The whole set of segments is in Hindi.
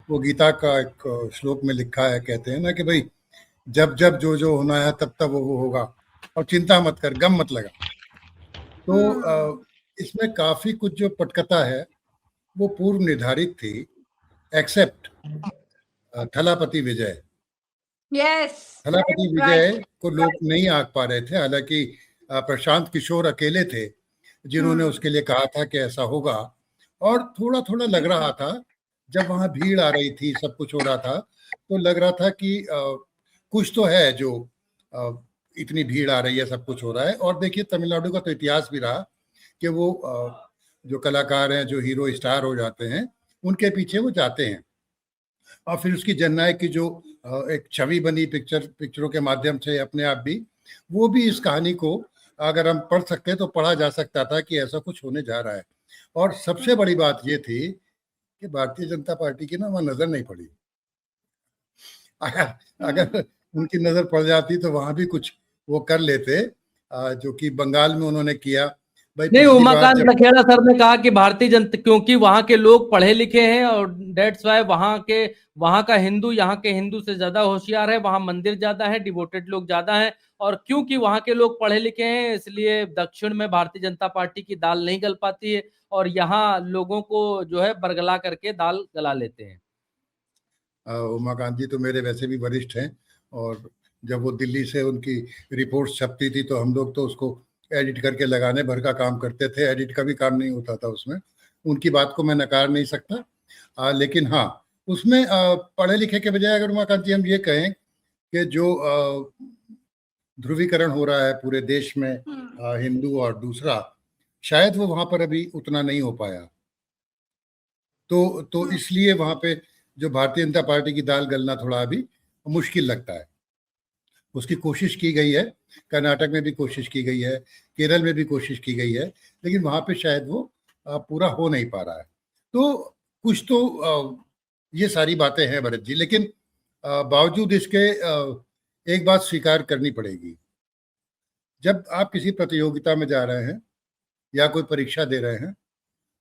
वो गीता का एक श्लोक में लिखा है, कहते हैं ना कि भाई जब जब जो जो होना है तब तब वो होगा, और चिंता मत कर, गम मत लगा। तो इसमें काफी कुछ जो पटकथा है वो पूर्व निर्धारित थी, एक्सेप्ट थलापति विजय। यस, थलापति विजय को लोग नहीं आंक पा रहे थे, हालांकि प्रशांत किशोर अकेले थे जिन्होंने उसके लिए कहा था कि ऐसा होगा। और थोड़ा थोड़ा लग रहा था, जब वहां भीड़ आ रही थी, सब कुछ हो रहा था, तो लग रहा था कि कुछ तो है जो इतनी भीड़ आ रही है, सब कुछ हो रहा है। और देखिए, तमिलनाडु का तो इतिहास भी रहा कि वो जो कलाकार हैं, जो हीरो स्टार हो जाते हैं, उनके पीछे वो जाते हैं। और फिर उसकी जननायक की जो एक छवि बनी पिक्चरों के माध्यम से अपने आप भी, वो भी इस कहानी को अगर हम पढ़ सकते तो पढ़ा जा सकता था कि ऐसा कुछ होने जा रहा है। और सबसे बड़ी बात ये थी कि भारतीय जनता पार्टी की ना वहाँ नजर नहीं पड़ी। अगर उनकी नजर पड़ जाती तो वहां भी कुछ वो कर लेते, जो कि बंगाल में उन्होंने किया। भाई नहीं, उमाकांत लखेड़ा सर ने कहा कि भारतीय जनता, क्योंकि वहां के लोग पढ़े लिखे हैं और डेट्स वाई वहां का हिंदू यहाँ के हिंदू से ज्यादा होशियार है, वहां मंदिर ज्यादा है, डिवोटेड लोग ज्यादा हैं, और क्योंकि वहां के लोग पढ़े लिखे हैं इसलिए दक्षिण में भारतीय जनता पार्टी की दाल नहीं गल पाती है, और यहाँ लोगों को जो है बरगला करके दाल गला लेते हैं। उमाकांत जी तो मेरे वैसे भी वरिष्ठ हैं, और जब वो दिल्ली से उनकी रिपोर्ट छपती थी तो हम लोग तो उसको एडिट करके लगाने भर का काम करते थे, एडिट का भी काम नहीं होता था उसमें। उनकी बात को मैं नकार नहीं सकता, लेकिन हाँ, उसमें पढ़े लिखे के बजाय अगर उमाकांत जी हम ये कहें कि जो ध्रुवीकरण हो रहा है पूरे देश में, हिंदू और दूसरा, शायद वो वहां पर अभी उतना नहीं हो पाया। तो इसलिए वहां पे जो भारतीय जनता पार्टी की दाल गलना थोड़ा अभी मुश्किल लगता है। उसकी कोशिश की गई है, कर्नाटक में भी कोशिश की गई है, केरल में भी कोशिश की गई है, लेकिन वहां पे शायद वो पूरा हो नहीं पा रहा है। तो कुछ तो ये सारी बातें हैं भरत जी, लेकिन बावजूद इसके एक बात स्वीकार करनी पड़ेगी। जब आप किसी प्रतियोगिता में जा रहे हैं या कोई परीक्षा दे रहे हैं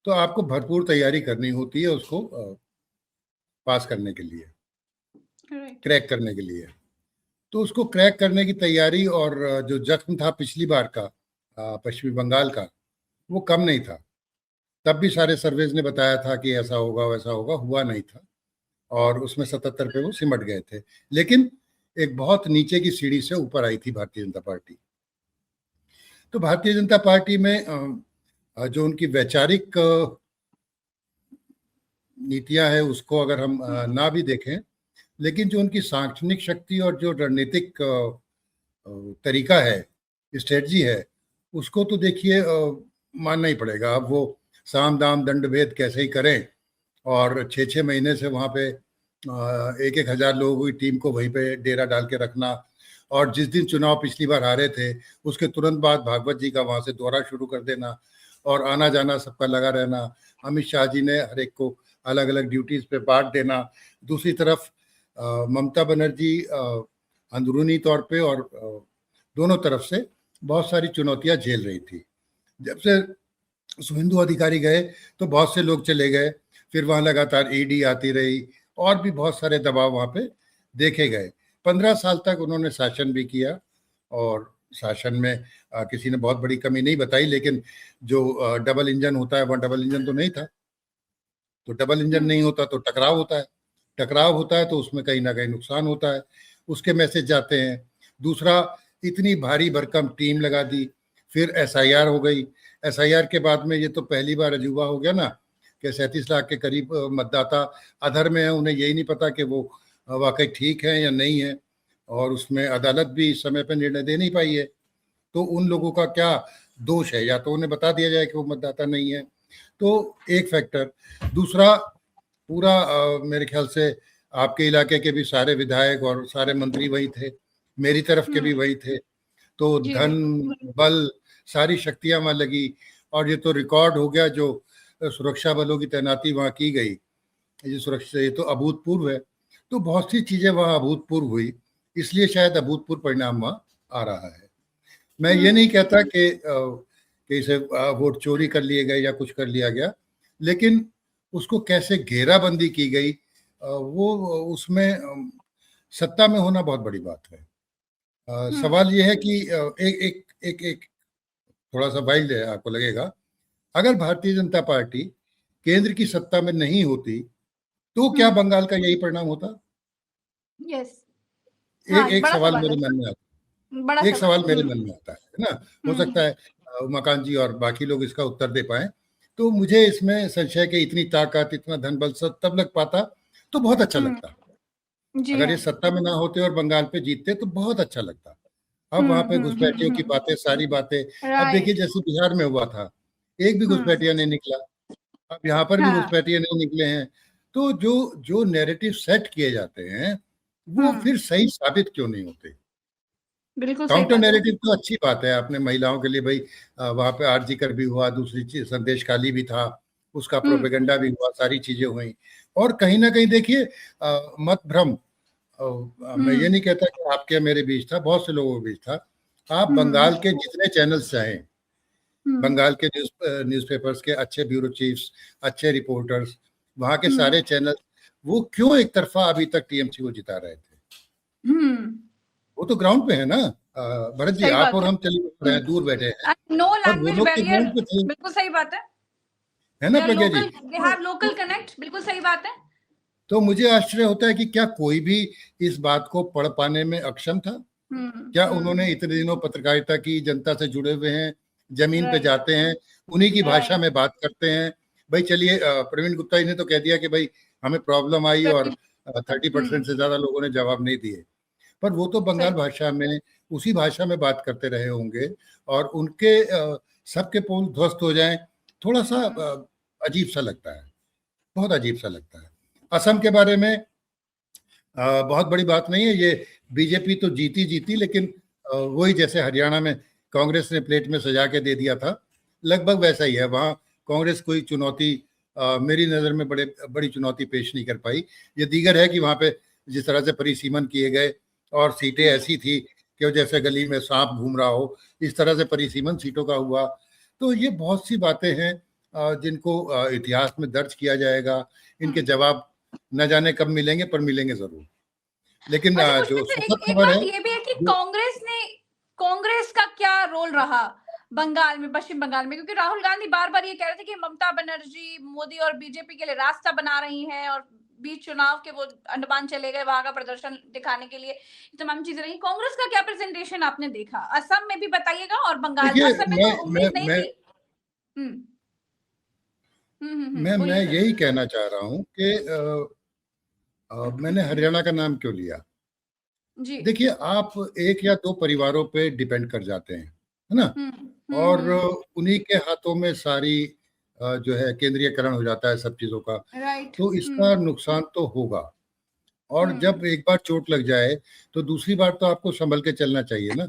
तो आपको भरपूर तैयारी करनी होती है उसको पास करने के लिए, क्रैक करने के लिए। तो उसको क्रैक करने की तैयारी और जो जख्म था पिछली बार का पश्चिमी बंगाल का, वो कम नहीं था। तब भी सारे सर्वेज ने बताया था कि ऐसा होगा वैसा होगा, हुआ नहीं था, और उसमें 77 पे वो सिमट गए थे। लेकिन एक बहुत नीचे की सीढ़ी से ऊपर आई थी भारतीय जनता पार्टी। तो भारतीय जनता पार्टी में जो उनकी वैचारिक नीतियां है उसको अगर हम ना भी देखें, लेकिन जो उनकी सांगठनिक शक्ति और जो रणनीतिक तरीका है, स्ट्रेटजी है, उसको तो देखिए मानना ही पड़ेगा। अब वो साम दाम दंड भेद कैसे ही करें, और 6-6 महीने से वहाँ पे 1-1 हज़ार लोगों की टीम को वहीं पे डेरा डाल के रखना, और जिस दिन चुनाव पिछली बार हारे थे उसके तुरंत बाद भागवत जी का वहाँ से दौरा शुरू कर देना, और आना जाना सबका लगा रहना। अमित शाह जी ने हर एक को अलग अलग ड्यूटीज पे बांट देना। दूसरी तरफ ममता बनर्जी अंदरूनी तौर पे और दोनों तरफ से बहुत सारी चुनौतियां झेल रही थी। जब से शुभेंदु अधिकारी गए तो बहुत से लोग चले गए, फिर वहाँ लगातार ईडी आती रही, और भी बहुत सारे दबाव वहाँ पे देखे गए। 15 साल तक उन्होंने शासन भी किया, और शासन में किसी ने बहुत बड़ी कमी नहीं बताई, लेकिन जो डबल इंजन होता है वह डबल इंजन तो नहीं था। तो डबल इंजन नहीं होता तो टकराव होता है, टकराव होता है तो उसमें कहीं ना कहीं नुकसान होता है, उसके मैसेज जाते हैं। दूसरा, इतनी भारी भरकम टीम लगा दी, फिर एसआईआर हो गई। एसआईआर के बाद में ये तो पहली बार अजूबा हो गया ना कि 37 लाख के करीब मतदाता अधर में है, उन्हें यही नहीं पता कि वो वाकई ठीक है या नहीं है, और उसमें अदालत भी समय पर निर्णय दे नहीं पाई है। तो उन लोगों का क्या दोष है? या तो उन्हें बता दिया जाए कि वो मतदाता नहीं है, तो एक फैक्टर। दूसरा, पूरा मेरे ख्याल से आपके इलाके के भी सारे विधायक और सारे मंत्री वही थे, मेरी तरफ के भी वही थे, तो धन बल सारी शक्तियां वहां लगी, और ये तो रिकॉर्ड हो गया जो सुरक्षा बलों की तैनाती वहां की गई, ये सुरक्षा, ये तो अभूतपूर्व है। तो बहुत सी चीजें वहां अभूतपूर्व हुई, इसलिए शायद अभूतपूर्व परिणाम वहां आ रहा है। मैं ये नहीं कहता कि इसे वोट चोरी कर लिए गए या कुछ कर लिया गया, लेकिन उसको कैसे घेराबंदी की गई, वो उसमें सत्ता में होना बहुत बड़ी बात है। सवाल ये है कि एक एक एक एक थोड़ा सा वाइल्ड है, आपको लगेगा, अगर भारतीय जनता पार्टी केंद्र की सत्ता में नहीं होती तो क्या बंगाल का यही परिणाम होता? यस, एक एक सवाल मेरे मन में आता है, एक सवाल मेरे मन में आता है ना। हो सकता है उमाकांत जी और बाकी लोग इसका उत्तर दे पाए। तो मुझे इसमें संशय कि इतनी ताकत, इतना धन बल सब तब लग पाता तो बहुत अच्छा लगता। अगर ये सत्ता में ना होते और बंगाल पे जीतते तो बहुत अच्छा लगता। अब वहां पे घुसपैठियों की बातें, सारी बातें, अब देखिए जैसे बिहार में हुआ था, एक भी घुसपैठिया नहीं निकला, अब यहाँ पर भी घुसपैठिए नहीं निकले हैं। तो जो जो नैरेटिव सेट किए जाते हैं वो फिर सही साबित क्यों नहीं होते? बिल्कुल काउंटर नैरेटिव तो अच्छी बात है, आपने महिलाओं के लिए भाई वहां पे आरजी कर भी हुआ, दूसरी चीज संदेश खाली भी था, उसका प्रोपेगेंडा भी हुआ, सारी चीजें हुई। और कहीं ना कहीं देखिए मत भ्रम, मैं ये नहीं कहता कि आपके या मेरे बीच था, बहुत से लोगों के बीच था। आप बंगाल के जितने चैनल्स चाहें, बंगाल के न्यूज़पेपर्स के अच्छे ब्यूरो चीफ्स, अच्छे रिपोर्टर्स, वहां के सारे चैनल, वो क्यों एक तरफा अभी तक टीएमसी को जिता रहे थे? वो तो ग्राउंड पे है ना भरत जी, आप और हम चले रहे हैं, दूर बैठे हैं, नो पर वो लैंग्वेज लोग तो बैरियर, ग्राउंड पे थे, बिल्कुल सही बात है ना प्रज्ञा जी? दे हैव लोकल कनेक्ट, बिल्कुल सही बात है। तो मुझे आश्चर्य होता है कि क्या कोई भी इस बात को पढ़ पाने में अक्षम था? क्या उन्होंने इतने दिनों पत्रकारिता की, जनता से जुड़े हुए हैं, जमीन पे जाते हैं, उन्हीं की भाषा में बात करते हैं? भाई चलिए, प्रवीण गुप्ता जी ने तो कह दिया कि भाई हमें प्रॉब्लम आई और 30% से ज्यादा लोगों ने जवाब नहीं दिए, पर वो तो बंगाल भाषा में, उसी भाषा में बात करते रहे होंगे, और उनके सबके पोल ध्वस्त हो जाएं, थोड़ा सा अजीब सा लगता है, बहुत अजीब सा लगता है। असम के बारे में बहुत बड़ी बात नहीं है, ये बीजेपी तो जीती, लेकिन वही जैसे हरियाणा में कांग्रेस ने प्लेट में सजा के दे दिया था, लगभग वैसा ही है। वहाँ कांग्रेस कोई चुनौती मेरी नज़र में बड़ी चुनौती पेश नहीं कर पाई। ये दीगर है कि वहाँ पे जिस तरह से परिसीमन किए गए और सीटें ऐसी थी कि जैसे गली में सांप घूम रहा हो, इस तरह से परिसीमन सीटों का हुआ। तो ये बहुत सी बातें हैं जिनको इतिहास में दर्ज किया जाएगा। इनके जवाब न जाने कब मिलेंगे, पर मिलेंगे जरूर। लेकिन जो सुखद खबर है, ये भी है कि कांग्रेस का क्या रोल रहा बंगाल में, पश्चिम बंगाल में, क्योंकि राहुल गांधी बार बार ये कह रहे थे कि ममता बनर्जी मोदी और बीजेपी के लिए रास्ता बना रही हैं, और बीच चुनाव के वो अंडमान चले गए वहां का प्रदर्शन दिखाने के लिए, तमाम चीजें रही। कांग्रेस का क्या प्रेजेंटेशन आपने देखा? असम में भी बताइएगा, और बंगाल, असम में तो उम्मीद नहीं थी। मैं यही कहना चाह रहा हूं कि मैंने हरियाणा का नाम क्यों लिया। देखिए, आप एक या दो परिवारों पे डिपेंड कर जाते हैं, है ना, और उन्हीं के हाथों में सारी जो है केंद्रीयकरण हो जाता है सब चीजों का, तो इसका नुकसान तो होगा। और जब एक बार चोट लग जाए तो दूसरी बार तो आपको संभल के चलना चाहिए ना,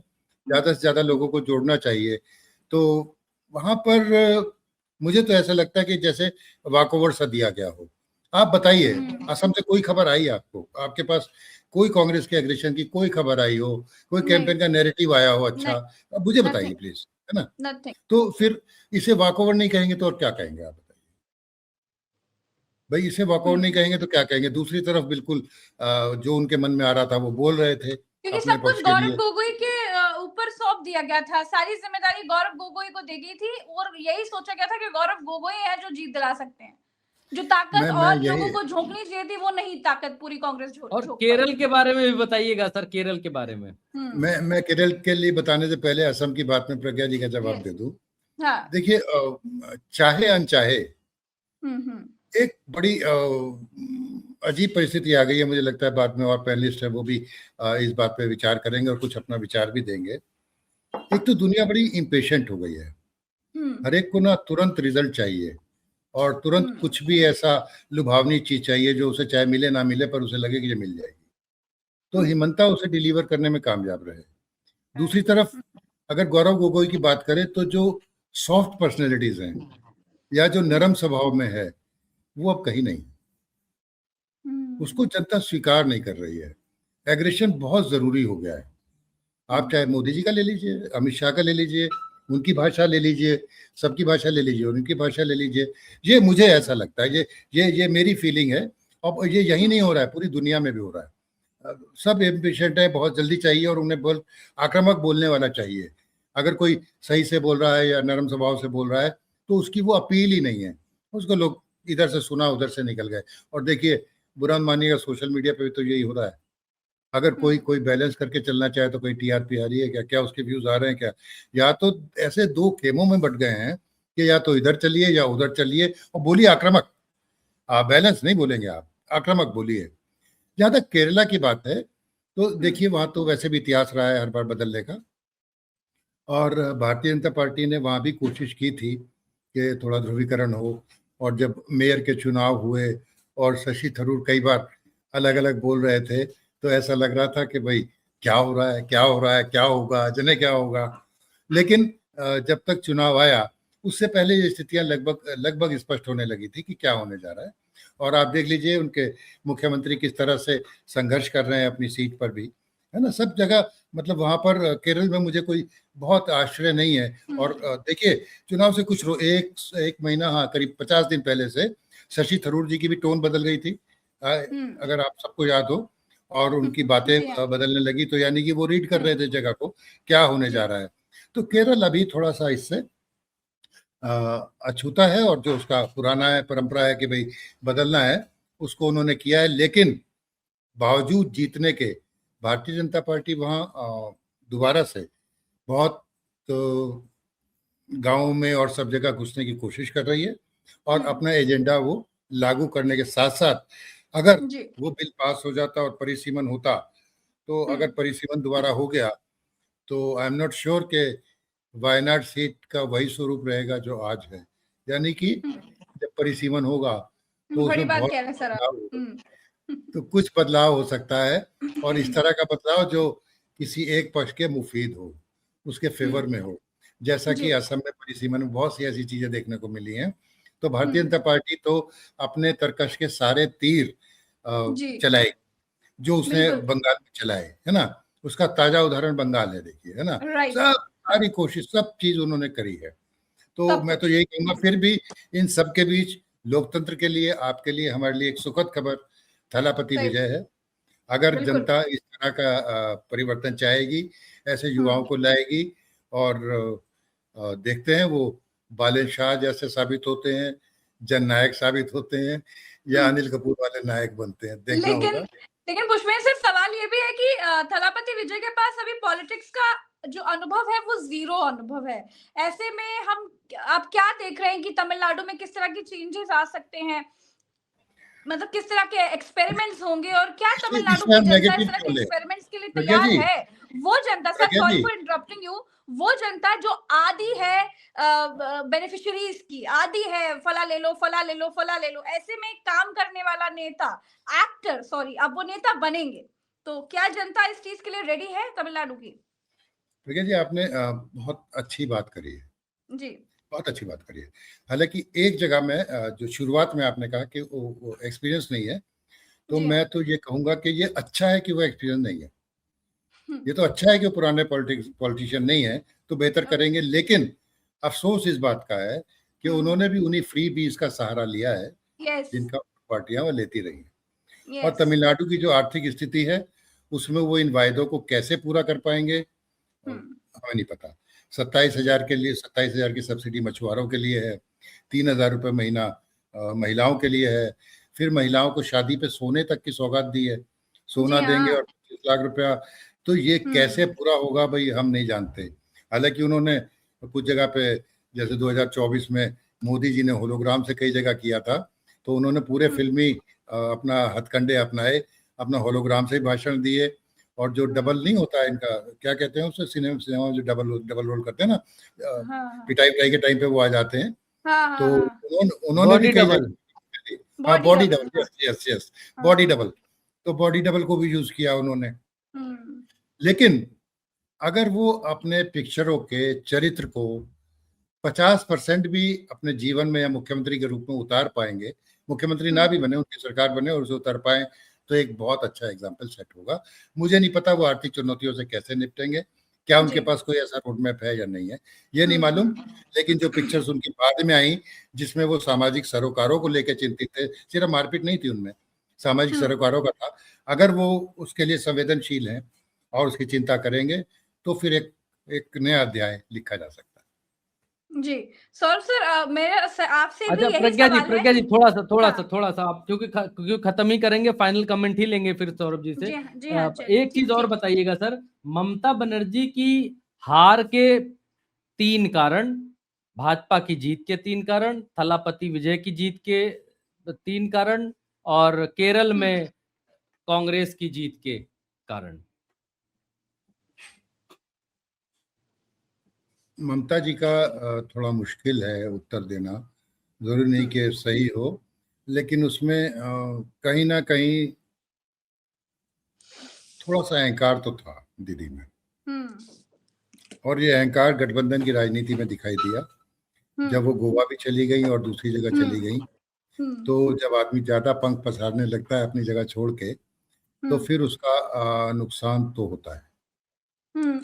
ज्यादा से ज्यादा लोगों को जोड़ना चाहिए। तो वहां पर मुझे तो ऐसा लगता है कि जैसे वॉकओवर सा दिया गया हो। आप बताइए, असम से कोई खबर आई आपको? आपके पास कोई कांग्रेस के एग्रेशन की कोई खबर आई हो, कोई कैंपेन का नैरेटिव आया हो? अच्छा, अब मुझे बताइए प्लीज, है ना। तो फिर इसे वॉकओवर नहीं कहेंगे तो और क्या कहेंगे? आप बताइए भाई, इसे वॉकआउट नहीं कहेंगे तो क्या कहेंगे? दूसरी तरफ बिल्कुल जो उनके मन में आ रहा था वो बोल रहे थे, क्योंकि सब कुछ गौरव गोगोई के ऊपर सौंप दिया गया था, सारी जिम्मेदारी गौरव गोगोई को दी गई थी, और यही सोचा गया था कि गौरव गोगोई है जो जीत दिला सकते हैं। जो ताकत और लोगों को झोंकनी चाहिए थी वो नहीं, ताकत पूरी कांग्रेस झोंक। और केरल के बारे में भी बताइएगा सर, केरल के बारे में। मैं केरल के लिए बताने से पहले असम की बात में प्रज्ञा जी का जवाब दे दूं। देखिए, चाहे अनचाहे एक बड़ी अजीब परिस्थिति आ गई है, मुझे लगता है बाद में और पैनलिस्ट है वो भी इस बात पे विचार करेंगे और कुछ अपना विचार भी देंगे। एक तो दुनिया बड़ी इम्पेशेंट हो गई है, हर एक को ना तुरंत रिजल्ट चाहिए, और तुरंत कुछ भी ऐसा लुभावनी चीज चाहिए जो उसे चाहे मिले ना मिले पर उसे लगे कि ये मिल जाएगी, तो हिमंता उसे डिलीवर करने में कामयाब रहे। दूसरी तरफ अगर गौरव गोगोई की बात करें तो जो सॉफ्ट पर्सनैलिटीज हैं या जो नरम स्वभाव में है वो अब कहीं नहीं, उसको जनता स्वीकार नहीं कर रही है। एग्रेशन बहुत जरूरी हो गया है। आप चाहे मोदी जी का ले लीजिए, अमित शाह का ले लीजिए, उनकी भाषा ले लीजिए, सबकी भाषा ले लीजिए, उनकी भाषा ले लीजिए, ये मुझे ऐसा लगता है, ये मेरी फीलिंग है। अब ये यही नहीं हो रहा है, पूरी दुनिया में भी हो रहा है। सब इम्पेशेंट है, बहुत जल्दी चाहिए और उन्हें आक्रामक बोलने वाला चाहिए। अगर कोई सही से बोल रहा है या नरम स्वभाव से बोल रहा है तो उसकी वो अपील ही नहीं है, उसको लोग इधर से सुना उधर से निकल गए। और देखिए, बुरा मानिएगा, सोशल मीडिया पे भी तो यही हो रहा है। अगर कोई बैलेंस करके चलना चाहे तो कोई टीआरपी आ रही है क्या, क्या उसके व्यूज आ रहे हैं क्या, या तो ऐसे दो खेमों में बट गए हैं कि या तो इधर चलिए या उधर चलिए, और बोलिए आक्रामक। बैलेंस नहीं बोलेंगे आप, आक्रामक बोलिए। जहां तक केरला की बात है तो देखिए, वहां तो वैसे भी इतिहास रहा है हर बार बदलने का, और भारतीय जनता पार्टी ने वहां भी कोशिश की थी कि थोड़ा ध्रुवीकरण हो। और जब मेयर के चुनाव हुए और शशि थरूर कई बार अलग अलग बोल रहे थे तो ऐसा लग रहा था कि भाई क्या हो रहा है, क्या हो रहा है, क्या होगा, जने क्या होगा। लेकिन जब तक चुनाव आया उससे पहले ये स्थितियां लगभग स्पष्ट होने लगी थी कि क्या होने जा रहा है। और आप देख लीजिए उनके मुख्यमंत्री किस तरह से संघर्ष कर रहे हैं अपनी सीट पर भी, है ना, सब जगह। मतलब वहां पर केरल में मुझे कोई बहुत आश्चर्य नहीं है। और देखिए, चुनाव से कुछ एक महीना, हाँ, करीब 50 दिन पहले से शशि थरूर जी की भी टोन बदल गई थी, अगर आप सबको याद हो, और उनकी बातें बदलने लगी, तो यानी कि वो रीड कर रहे थे जगह को, क्या होने जा रहा है। तो केरल अभी थोड़ा सा इससे अछूता है, और जो उसका पुराना है परंपरा है कि भाई बदलना है, उसको उन्होंने किया है। लेकिन बावजूद जीतने के भारतीय जनता पार्टी वहाँ दोबारा से बहुत गाँव में और सब जगह घुसने की कोशिश कर रही है, और अपना एजेंडा वो लागू करने के साथ साथ, अगर वो बिल पास हो जाता और परिसीमन होता, तो अगर परिसीमन दोबारा हो गया तो आई एम नॉट श्योर के वायनाड सीट का वही स्वरूप रहेगा जो आज है। यानी कि जब परिसीमन होगा तो उसमें बहुत तो कुछ बदलाव हो सकता है, और इस तरह का बदलाव जो किसी एक पक्ष के मुफीद हो, उसके फेवर में हो, जैसा कि असम में परिसीमन में बहुत सी ऐसी चीजें देखने को मिली हैं। तो भारतीय जनता पार्टी तो अपने तरकश के सारे तीर चलाए जो उसने बंगाल में चलाए, है ना। उसका ताजा उदाहरण बंगाल है, देखिए, है ना। सब सारी कोशिश, सब चीज उन्होंने करी है। तो मैं तो यही कहूंगा, फिर भी इन सब के बीच लोकतंत्र के लिए, आपके लिए, हमारे लिए एक सुखद खबर थलापति विजय है। अगर जनता इस तरह का परिवर्तन चाहेगी, ऐसे युवाओं को लाएगी, और देखते हैं वो बालेन शाह जैसे साबित होते हैं, जननायक साबित होते हैं, या अनिल कपूर वाले नायक बनते हैं, देखना होगा। लेकिन पुष्पेंद्र सिर्फ सवाल ये भी है कि थलापति विजय के पास अभी पॉलिटिक्स का जो अनुभव है वो जीरो अनुभव है। ऐसे में आप क्या देख रहे हैं कि तमिलनाडु में किस तरह की चेंजेस आ सकते हैं, मतलब किस तरह के एक्सपेरिमेंट्स होंगे, और क्या तमिलनाडु की जनता इस तरह के एक्सपेरिमेंट्स के लिए तैयार है? वो जनता, sir sorry for interrupting you, वो जनता जो आदि है बेनिफिशियरीज की, आदि है फला ले लो फला ले लो फला ले लो, ऐसे में काम करने वाला नेता, एक्टर, सॉरी, अब वो नेता बनेंगे, तो क्या जनता इस चीज के लिए रेडी है तमिलनाडु की? प्रिया जी, आपने बहुत अच्छी बात करी है जी, बहुत अच्छी बात करी है। हालांकि एक जगह में जो शुरुआत में आपने कहा कि वो एक्सपीरियंस नहीं है, तो मैं तो ये कहूंगा कि ये अच्छा है कि वो एक्सपीरियंस नहीं है। ये तो अच्छा है कि पुराने पॉलिटिशियन नहीं है, तो बेहतर करेंगे। लेकिन अफसोस इस बात का है कि उन्होंने भी उन्हीं फ्री बीज का सहारा लिया है जिनका पार्टियां वो लेती रही हैं। और तमिलनाडु की जो आर्थिक स्थिति है उसमें वो इन वायदों को कैसे पूरा कर पाएंगे हमें नहीं पता। 27,000 की सब्सिडी मछुआरों के लिए है, 3,000 रुपये महीना महिलाओं के लिए है। फिर महिलाओं को शादी पे सोने तक की सौगात दी है, सोना देंगे और 25 लाख रुपया। तो ये कैसे पूरा होगा भाई, हम नहीं जानते। हालांकि उन्होंने कुछ जगह पे, जैसे 2024 में मोदी जी ने होलोग्राम से कई जगह किया था, तो उन्होंने पूरे फिल्मी अपना हथकंडे अपनाए, अपना होलोग्राम से ही भाषण दिए। और जो डबल नहीं होता है इनका, क्या कहते हैं उसे, सिनेमा में जो डबल रोल करते हैं ना, पिटाई के टाइम पे वो आ जाते हैं। तो उन्होंने भी body double, yes body double, तो बॉडी डबल को भी यूज किया उन्होंने। लेकिन अगर वो अपने पिक्चरों के चरित्र को 50% भी अपने जीवन में या मुख्यमंत्री के रूप में उतार पाएंगे, मुख्यमंत्री ना भी बने, उनकी सरकार बने और उसे उतार पाए, तो एक बहुत अच्छा एग्जाम्पल सेट होगा। मुझे नहीं पता वो आर्थिक चुनौतियों से कैसे निपटेंगे, क्या उनके पास कोई ऐसा रोड मैप है या नहीं है, ये नहीं मालूम। लेकिन जो पिक्चर्स उनकी बाद में आई जिसमें वो सामाजिक सरोकारों को लेकर चिंतित थे, सिर्फ मारपीट नहीं थी उनमें, सामाजिक सरोकारों का था। अगर वो उसके लिए संवेदनशील हैं और उसकी चिंता करेंगे तो फिर एक नया अध्याय लिखा जा सकता है। जी सौरभ सर, मेरे आपसे भी अच्छा यही प्रज्ञा सवाल जी है। थोड़ा सा आप क्योंकि खत्म ही करेंगे, फाइनल कमेंट ही लेंगे फिर सौरभ जी से। जी हाँ, चलिए, एक चीज और ठीक। बताइएगा सर, ममता बनर्जी की हार के 3 कारण, भाजपा की जीत के 3 कारण, थलापति विजय की जीत के 3 कारण और केरल में कांग्रेस की जीत के कारण। ममता जी का थोड़ा मुश्किल है उत्तर देना, जरूरी नहीं कि सही हो, लेकिन उसमें कहीं ना कहीं थोड़ा सा अहंकार तो था दीदी में, और ये अहंकार गठबंधन की राजनीति में दिखाई दिया। जब वो गोवा भी चली गई और दूसरी जगह चली गई, तो जब आदमी ज्यादा पंख पसारने लगता है अपनी जगह छोड़ के, तो फिर उसका नुकसान तो होता है।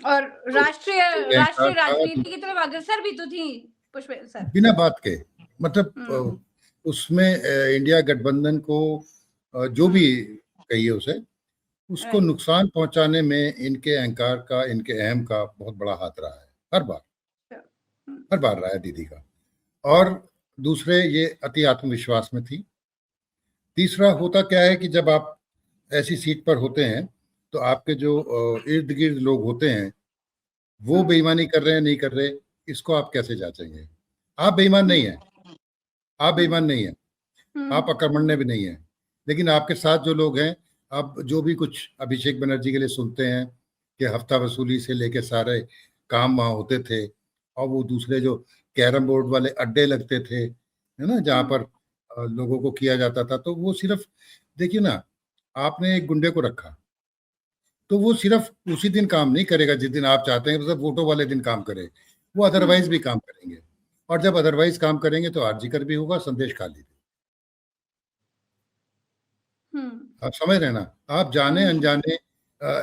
और तो राष्ट्रीय अहंकार था, राजनीति की तरफ अग्रसर भी तो थी पुष्पेंद्र सर। बिना बात के, मतलब उसमें इंडिया गठबंधन को जो भी कहिए उसे, उसको नुकसान पहुंचाने में इनके अहंकार का, इनके अहम का बहुत बड़ा हाथ रहा है, हर बार रहा है दीदी का। और दूसरे, ये अति आत्मविश्वास में थी। तीसरा, होता क्या है कि जब आप ऐसी सीट पर होते हैं तो आपके जो इर्द गिर्द लोग होते हैं वो बेईमानी कर रहे हैं नहीं कर रहे, इसको आप कैसे जांचेंगे? आप बेईमान नहीं है, आप बेईमान नहीं है, आप अकर्मण्य भी नहीं है, लेकिन आपके साथ जो लोग हैं, अब जो भी कुछ अभिषेक बनर्जी के लिए सुनते हैं कि हफ्ता वसूली से लेके सारे काम वहाँ होते थे, और वो दूसरे जो कैरम बोर्ड वाले अड्डे लगते थे, है ना, जहाँ पर लोगों को किया जाता था, तो वो सिर्फ, देखिए ना, आपने एक गुंडे को रखा तो वो सिर्फ उसी दिन काम नहीं करेगा जिस दिन आप चाहते हैं, मतलब वोटों वाले दिन काम करे, वो अदरवाइज भी काम करेंगे, और जब अदरवाइज काम करेंगे तो आर्जिकर भी होगा, संदेश खाली भी। आप समझ रहे हैं ना, आप जाने अनजाने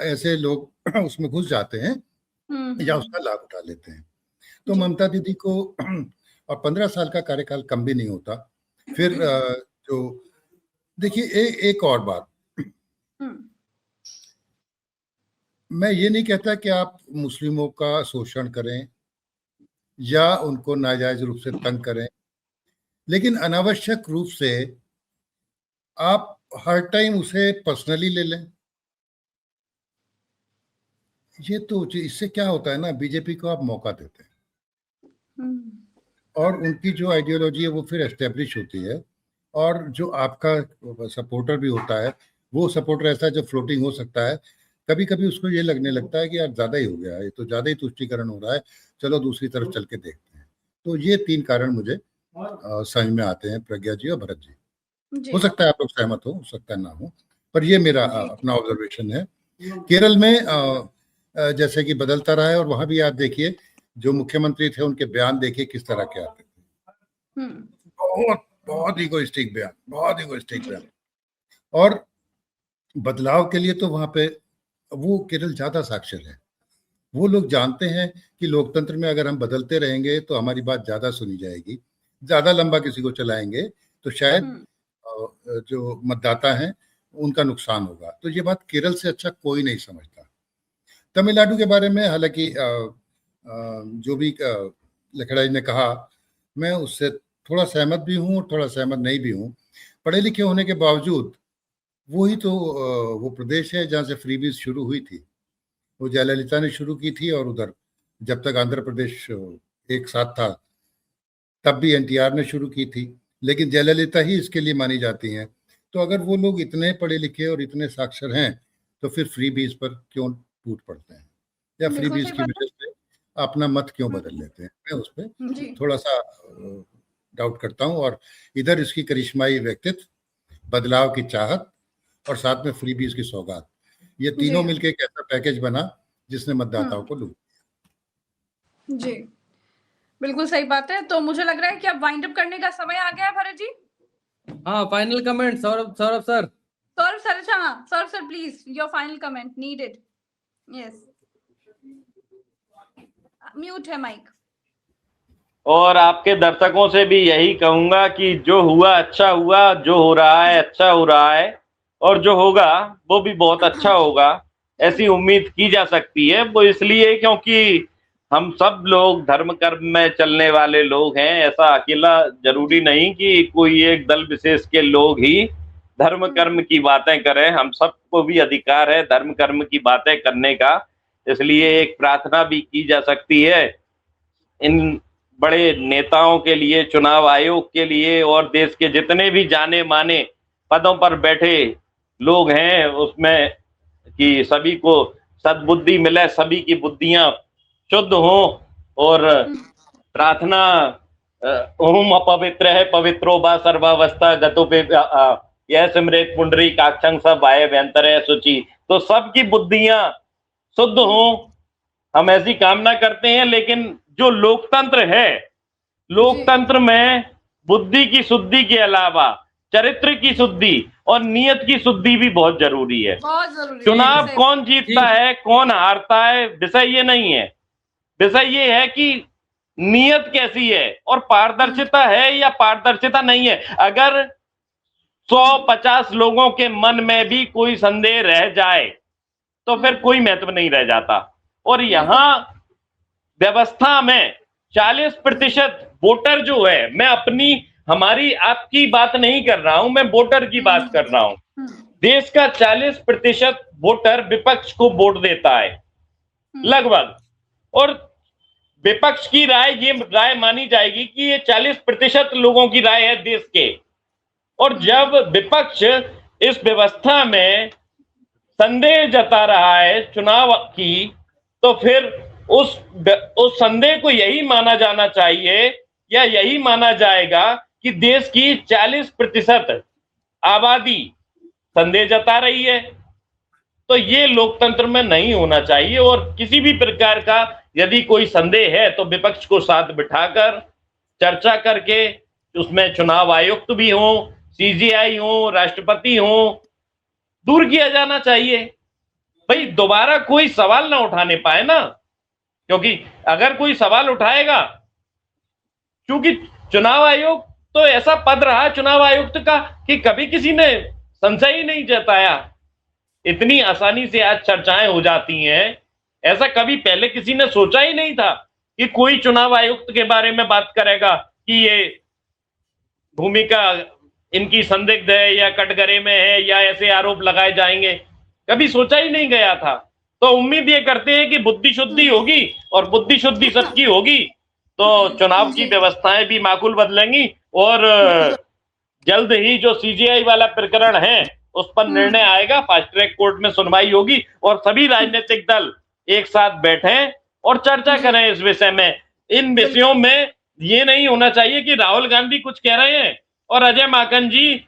ऐसे लोग उसमें घुस जाते हैं या उसका लाभ उठा लेते हैं। तो ममता दीदी को और 15 साल का कार्यकाल कम भी नहीं होता। फिर जो देखिए, एक और बात, मैं ये नहीं कहता कि आप मुस्लिमों का शोषण करें या उनको नाजायज रूप से तंग करें, लेकिन अनावश्यक रूप से आप हर टाइम उसे पर्सनली ले लें, ये तो इससे क्या होता है ना, बीजेपी को आप मौका देते हैं और उनकी जो आइडियोलॉजी है वो फिर एस्टेब्लिश होती है, और जो आपका सपोर्टर भी होता है, वो सपोर्टर ऐसा है जो फ्लोटिंग हो सकता है, कभी कभी उसको ये लगने लगता है कि यार ज्यादा ही हो गया है, ये तो ज्यादा ही तुष्टीकरण हो रहा है, चलो दूसरी तरफ चल के देखते हैं। तो ये 3 कारण मुझे समझ में आते हैं, प्रज्ञा जी और भरत जी। हो सकता है आप लोग सहमत हो सकता है ना हो, पर ये मेरा अपना ऑब्जर्वेशन है। केरल में जैसे कि बदलता रहा है, और वहां भी आप देखिए जो मुख्यमंत्री थे उनके बयान देखिए किस तरह के आते थे, बहुत इगोइस्टिक बयान, बहुत इगोइस्टिक बयान। और बदलाव के लिए तो वहां पे वो केरल ज्यादा साक्षर है, वो लोग जानते हैं कि लोकतंत्र में अगर हम बदलते रहेंगे तो हमारी बात ज्यादा सुनी जाएगी, ज्यादा लंबा किसी को चलाएंगे तो शायद जो मतदाता हैं उनका नुकसान होगा। तो ये बात केरल से अच्छा कोई नहीं समझता। तमिलनाडु के बारे में हालांकि जो भी लखड़ा जी ने कहा, मैं उससे थोड़ा सहमत भी हूँ और थोड़ा सहमत नहीं भी हूँ। पढ़े लिखे होने के बावजूद वही तो वो प्रदेश है जहाँ से फ्रीबीज शुरू हुई थी, वो जयललिता ने शुरू की थी, और उधर जब तक आंध्र प्रदेश एक साथ था तब भी एनटीआर ने शुरू की थी, लेकिन जयललिता ही इसके लिए मानी जाती हैं। तो अगर वो लोग इतने पढ़े लिखे और इतने साक्षर हैं तो फिर फ्री बीज पर क्यों टूट पड़ते हैं, या फ्री बीज की वजह से अपना मत क्यों बदल लेते हैं? मैं उस पर थोड़ा सा डाउट करता हूँ। और इधर इसकी करिश्माई व्यक्तित्व, बदलाव की चाहत और साथ में फ्री बीज की सौगात, ये तीनों मिलकर एक ऐसा पैकेज बना जिसने मतदाताओं को लूट दिया। जी बिल्कुल सही बात है। तो मुझे लग रहा है कि अब वाइंड अप करने का समय आ गया है भरत जी। हाँ, final comment Saurabh sir. Saurabh sir, अच्छा Saurabh sir please, your final comment needed. Yes, mute है माइक। और आपके दर्शकों से भी यही कहूंगा कि जो हुआ अच्छा हुआ, जो हो रहा है अच्छा हो रहा है, और जो होगा वो भी बहुत अच्छा होगा, ऐसी उम्मीद की जा सकती है। वो इसलिए क्योंकि हम सब लोग धर्म कर्म में चलने वाले लोग हैं। ऐसा अकेला जरूरी नहीं कि कोई एक दल विशेष के लोग ही धर्म कर्म की बातें करें। हम सबको भी अधिकार है धर्म कर्म की बातें करने का। इसलिए एक प्रार्थना भी की जा सकती है इन बड़े नेताओं के लिए, चुनाव आयोग के लिए, और देश के जितने भी जाने माने पदों पर बैठे लोग हैं उसमें, कि सभी को सद्बुद्धि मिले, सभी की बुद्धियां शुद्ध हों। और प्रार्थना ओम अपवित्र है पवित्रो बा सर्वावस्था गतो पे यह सिमरेत पुंडरी काक्षं सब आए व्यंतरे शुचि। तो सबकी बुद्धियां शुद्ध हों, हम ऐसी कामना करते हैं। लेकिन जो लोकतंत्र है, लोकतंत्र में बुद्धि की शुद्धि के अलावा चरित्र की शुद्धि और नियत की शुद्धि भी बहुत जरूरी है। बहुत जरूरी है। चुनाव जैसे- कौन जीतता है, कौन हारता है, विषय ये नहीं है। विषय ये है कि नियत कैसी है और पारदर्शिता है या पारदर्शिता नहीं है। अगर 150 लोगों के मन में भी कोई संदेह रह जाए तो फिर कोई महत्व नहीं रह जाता। और यहाँ व्यवस्था में 40% वोटर जो है, मैं अपनी हमारी आपकी बात नहीं कर रहा हूं, मैं वोटर की बात कर रहा हूं। देश का 40% वोटर विपक्ष को वोट देता है लगभग, और विपक्ष की राय ये राय मानी जाएगी कि ये 40% लोगों की राय है देश के। और जब विपक्ष इस व्यवस्था में संदेह जता रहा है चुनाव की, तो फिर उस संदेह को यही माना जाना चाहिए या यही माना जाएगा कि देश की 40% आबादी संदेह जता रही है। तो ये लोकतंत्र में नहीं होना चाहिए। और किसी भी प्रकार का यदि कोई संदेह है तो विपक्ष को साथ बिठाकर चर्चा करके उसमें चुनाव आयुक्त भी हो, सीजीआई हो, राष्ट्रपति हो, दूर किया जाना चाहिए। भाई दोबारा कोई सवाल ना उठाने पाए ना, क्योंकि अगर कोई सवाल उठाएगा, क्योंकि चुनाव आयोग तो ऐसा पद रहा चुनाव आयुक्त का कि कभी किसी ने संशय ही नहीं जताया। इतनी आसानी से आज चर्चाएं हो जाती हैं, ऐसा कभी पहले किसी ने सोचा ही नहीं था कि कोई चुनाव आयुक्त के बारे में बात करेगा कि ये भूमिका इनकी संदिग्ध है या कटघरे में है या ऐसे आरोप लगाए जाएंगे, कभी सोचा ही नहीं गया था। तो उम्मीद ये करते हैं कि बुद्धि शुद्धि होगी, और बुद्धि शुद्धि सबकी होगी तो चुनाव की व्यवस्थाएं भी माकूल बदलेंगी। और जल्द ही जो सीजीआई वाला प्रकरण है उस पर निर्णय आएगा, फास्ट ट्रैक कोर्ट में सुनवाई होगी और सभी राजनीतिक दल एक साथ बैठें और चर्चा करें इस विषय में। इन विषयों में ये नहीं होना चाहिए कि राहुल गांधी कुछ कह रहे हैं और अजय माकन जी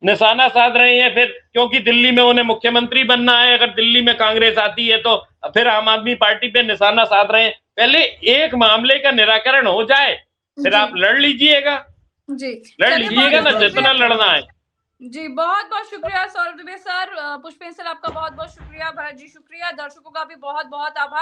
निशाना साध रहे हैं, फिर क्योंकि दिल्ली में उन्हें मुख्यमंत्री बनना है, अगर दिल्ली में कांग्रेस आती है तो फिर आम आदमी पार्टी पे निशाना साध रहे हैं। पहले एक मामले का निराकरण हो जाए, फिर आप लड़ लीजिएगा, लड़ लीजिएगा ना जितना लड़ना है। जी बहुत बहुत शुक्रिया सौरभ दुबे सर, पुष्पेंद्र सर आपका बहुत बहुत शुक्रिया, भरत जी शुक्रिया, दर्शकों का भी बहुत बहुत आभार।